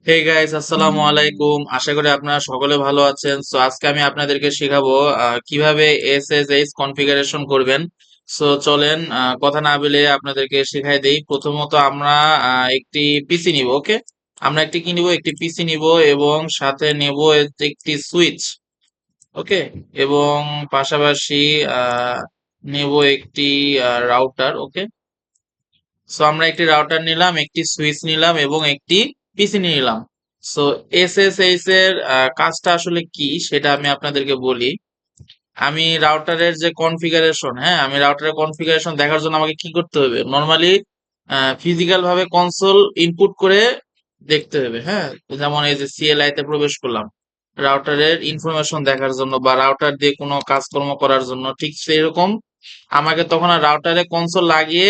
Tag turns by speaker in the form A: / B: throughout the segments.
A: Hey guys, আসসালামু আলাইকুম। আশা করি আপনারা সকলে ভালো আছেন। সো আজকে আমি আপনাদেরকে শেখাবো কিভাবে এসএসএইচ কনফিগারেশন করবেন। সো চলেন কথা না বলে আপনাদেরকে শেখাই দেই। প্রথমত আমরা একটি পিসি নিব। ওকে, আমরা একটি কি নিব? একটি পিসি নিব এবং সাথে নেব একটি সুইচ। ওকে, এবং পাশাপাশি আহ নেব একটি রাউটার। ওকে, সো আমরা একটি রাউটার নিলাম, একটি সুইচ নিলাম এবং একটি পিসি নিলাম। সো এসএসএইচ এর কাজটা আসলে কি সেটা আমি আপনাদেরকে বলি। আমি রাউটারের যে কনফিগারেশন, হ্যাঁ, আমি রাউটারের কনফিগারেশন দেখার জন্য আমাকে কি করতে হবে? নর্মালি ফিজিক্যাল ভাবে কনসোল ইনপুট করে দেখতে হবে। হ্যাঁ, যেমন এই যে সিএলআই তে প্রবেশ করলাম রাউটারের ইনফরমেশন দেখার জন্য বা রাউটার দিয়ে কোনো কাজকর্ম করার জন্য, ঠিক সেরকম আমাকে তখন আর রাউটারে কনসোল লাগিয়ে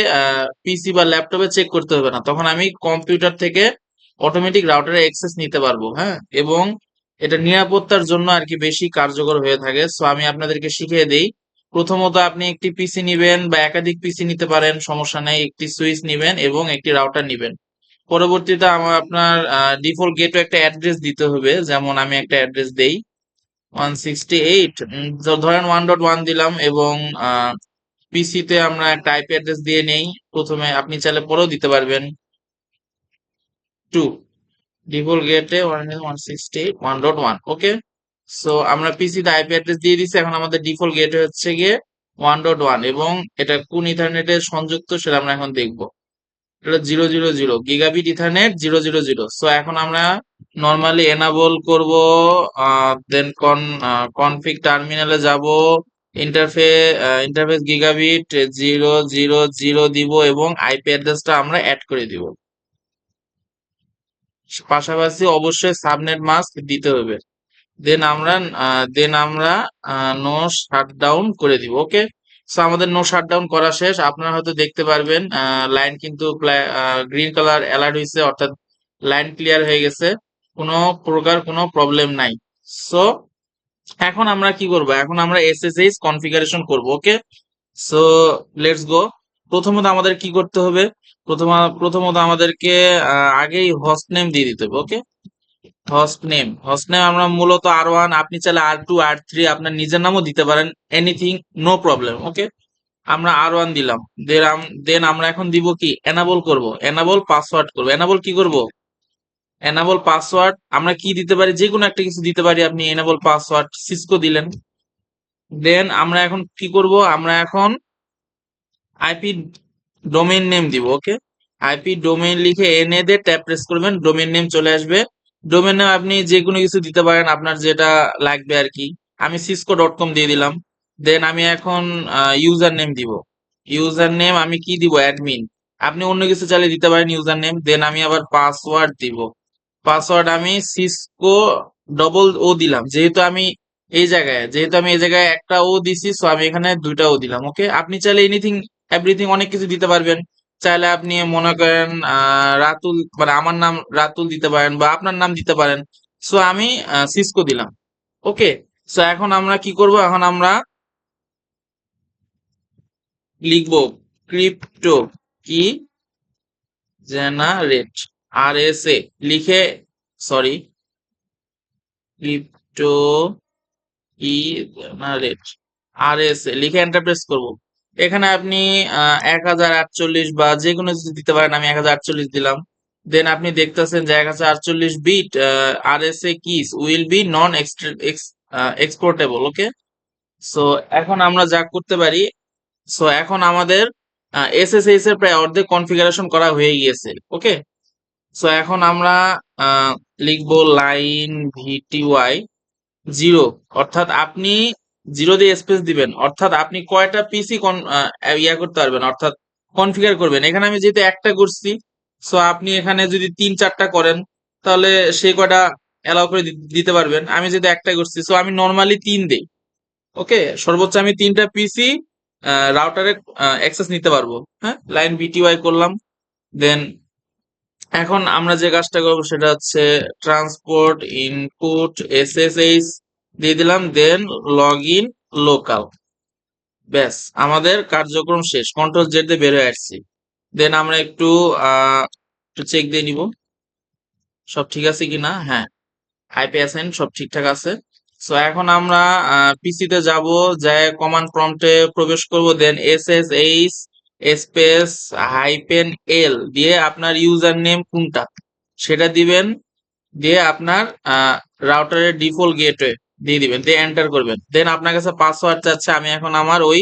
A: পিসি বা ল্যাপটপে চেক করতে হবে না। তখন আমি কম্পিউটার থেকে অটোমেটিক রাউটারে অ্যাক্সেস নিতে পারবো। হ্যাঁ, এবং এটা নিরাপত্তার জন্য আর কি বেশি কার্যকর হয়ে থাকে। সো আমি আপনাদেরকে শিখিয়ে দেই। প্রথমত আপনি একটি পিসি নিবেন বা একাধিক পিসি নিতে পারেন, সমস্যা নেই। একটি সুইচ নিবেন এবং একটি রাউটার নিবেন। পরবর্তীতে আমার আপনার ডিফল্ট গেটওয়ে একটা অ্যাড্রেস দিতে হবে। যেমন আমি একটা অ্যাড্রেস দেই 168, ধরেন 1.1 দিলাম এবং পিসি তে আমরা একটা আইপি অ্যাড্রেস দিয়ে নেই। প্রথমে আপনি চাইলে পরেও দিতে পারবেন 2, ডিফল্ট গেটে 168.1.1। ওকে, সো আমরা পিসি তে আইপি অ্যাড্রেস দিয়ে দিছি। এখন আমাদের ডিফল্ট গেটে হচ্ছে গিয়ে 1.1 এবং এটা কোন ইথারনেটে সংযুক্ত সেটা আমরা এখন দেখবো। এটা 000 গিগাবিট ইথারনেট 000। সো এখন আমরা নর্মালি এনাবল করব, দেন কনফিগ টার্মিনালে যাব, ইন্টারফেস গিগাবিট 000 দিব এবং আইপি অ্যাড্রেসটা আমরা অ্যাড করে দিব। পাশাপাশি অবশ্যই সাবনেট মাস্ক দিতে হবে। দেন আমরা নো শাটডাউন করে দিব। ওকে, সো আমাদের নো শাটডাউন করা শেষ। আপনারা হয়তো দেখতে পারবেন লাইন কিন্তু গ্রিন কালার অ্যালার্ট হয়েছে, অর্থাৎ লাইন ক্লিয়ার হয়ে গেছে, কোনো প্রকার কোনো প্রবলেম নাই। সো এখন আমরা কি করব? এখন আমরা এসএসএইচ কনফিগারেশন করব। ওকে, সো লেটস গো। প্রথমত আমাদের কি করতে হবে? প্রথমত আমাদেরকে আগেই হোস্ট নেম দিয়ে দিতে হবে। ওকে, হোস্ট নেম আমরা মূলত R1, আপনি চাইলে R2 R3 আপনার নিজের নামও দিতে পারেন, এনিথিং, নো প্রবলেম। ওকে, আমরা R1 দিলাম। দেন আমরা এখন দিব কি? এনাবল করব, এনাবল পাসওয়ার্ড করব। এনাবল কি করব? এনাবল পাসওয়ার্ড আমরা কি দিতে পারি? যে কোনো একটা কিছু দিতে পারি। আপনি এনাবল পাসওয়ার্ড সিসকো দিলেন। দেন আমরা এখন কি করব? আমরা এখন আইপি ডোমেইন নেম দিব। ওকে, আইপি ডোমেইন লিখে এনে দিয়ে ট্যাপ প্রেস করবেন, ডোমেইন নেম চলে আসবে। ডোমেইন নেম আপনি যে কোনো কিছু দিতে পারেন, আপনার যেটা লাগবে আর কি। আমি cisco.com দিয়ে দিলাম। দেন আমি এখন ইউজার নেম দিব। ইউজার নেম আমি কি দিব? অ্যাডমিন। আপনি অন্য কিছু চাইলে দিতে পারেন ইউজার নেম। দেন আমি আবার পাসওয়ার্ড দিব। পাসওয়ার্ড আমি সিসকো ডবল ও দিলাম, যেহেতু আমি এই জায়গায় একটা ও দিছি, সো আমি এখানে দুইটা ও দিলাম। ওকে, আপনি চাইলে এনিথিং এভরিথিং অনেক কিছু দিতে পারবেন। চাইলে আপনি মনে করেন রাতুল, মানে আমার নাম রাতুল দিতে পারেন বা আপনার নাম দিতে পারেন। সো আমি সিসকো দিলাম। ওকে, সো এখন আমরা কি করব? এখন আমরা লিখবো ক্রিপ্টো কি জেনারেট, RSA লিখে, সরি, ক্রিপ্টো কি জেনারেট RSA লিখে এন্টার প্রেস করব। এখানে আপনি 1048 বা যে কোনো কিছু দিতে পারেন। আমি 1048 দিলাম। দেন আপনি দেখতেছেন যে 1048 bit RSA keys will be non exportable. Okay, so এখন আমরা যা করতে পারি, সো এখন আমাদের এসএসএইচ এর প্রায় অর্ধেক কনফিগারেশন করা হয়ে গিয়েছে। ওকে, সো এখন আমরা লিখবো লাইন ভিটিওয়াই 0, অর্থাৎ আপনি 0 দিয়ে স্পেস দিবেন, অর্থাৎ আপনি কয়টা পিসি ইয়া করতে পারবেন, অর্থাৎ কনফিগার করবেন। এখানে আমি যেহেতু একটা করছি, সো আপনি এখানে যদি 3-4টা করেন তাহলে সেই কয়টা অ্যালাউ করে দিতে পারবেন। আমি যেহেতু একটা করছি, সো আমি নর্মালি 3 দেই। ওকে, সর্বোচ্চ আমি 3টা পিসি রাউটারে অ্যাক্সেস নিতে পারবো। হ্যাঁ, লাইন ভিটিওয়াই করলাম। দেন এখন আমরা যে কাজটা করবো সেটা হচ্ছে ট্রান্সপোর্ট ইনপুট এসএসএইচ দিয়ে দিলাম। দেন লগ ইন লোকাল। ব্যাস, আমাদের কার্যক্রম শেষ। কন্ট্রোল জেড দিয়ে বের হয়ে আসছি। দেন আমরা একটু চেক দিয়ে নিব সব ঠিক আছে কিনা? হ্যাঁ, আইপি অ্যাসাইন সব ঠিকঠাক আছে। সো এখন আমরা পিসি তে যাব, যায় কমান্ড প্রম্পটে প্রবেশ করব, দেন SSH স্পেস হাইপেন এল দিয়ে আপনার ইউজার নেম কোনটা সেটা দিবেন, দিয়ে আপনার রাউটারের ডিফল্ট গেটওয়ে দিয়ে দিবেন, দিয়ে এন্টার করবেন। দেন আপনার কাছে পাসওয়ার্ড চাচ্ছে, আমি এখন আমার ওই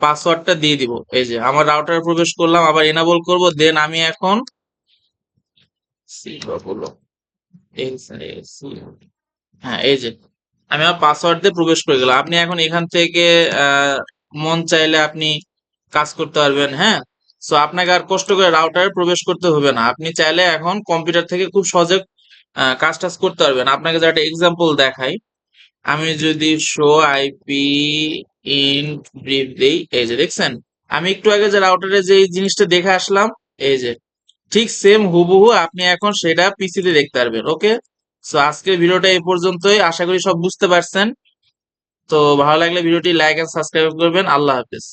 A: পাসওয়ার্ডটা দিয়ে দিব। এই যে আমার রাউটারে প্রবেশ করলাম, আবার এনাবল করব, দেন আমি এখন বলো হ্যাঁ, এই যে আমি আমার পাসওয়ার্ড দিয়ে প্রবেশ করে গেলাম। আপনি এখন এখান থেকে আহ, মন চাইলে আপনি কাজ করতে পারবেন। হ্যাঁ, সো আপনাকে আর কষ্ট করে রাউটারে প্রবেশ করতে হবে না, আপনি চাইলে এখন কম্পিউটার থেকে খুব সহজে কাজ টাজ করতে পারবেন। আপনাকে যে একটা এক্সাম্পল দেখাই, আমি যদি শো আইপি ইন ব্রিফ দেই, এই যে দেখছেন আমি একটু আগে যে রাউটারে যে এই জিনিসটা দেখে আসলাম, এই যে ঠিক সেম হুবহু আপনি এখন সেটা পিসিতে দেখতে পারবেন। ওকে, সো আজকের ভিডিওটা এই পর্যন্তই, আশা করি সব বুঝতে পারছেন। তো ভালো লাগলে ভিডিওটি লাইক এন্ড সাবস্ক্রাইব করবেন। আল্লাহ হাফেজ।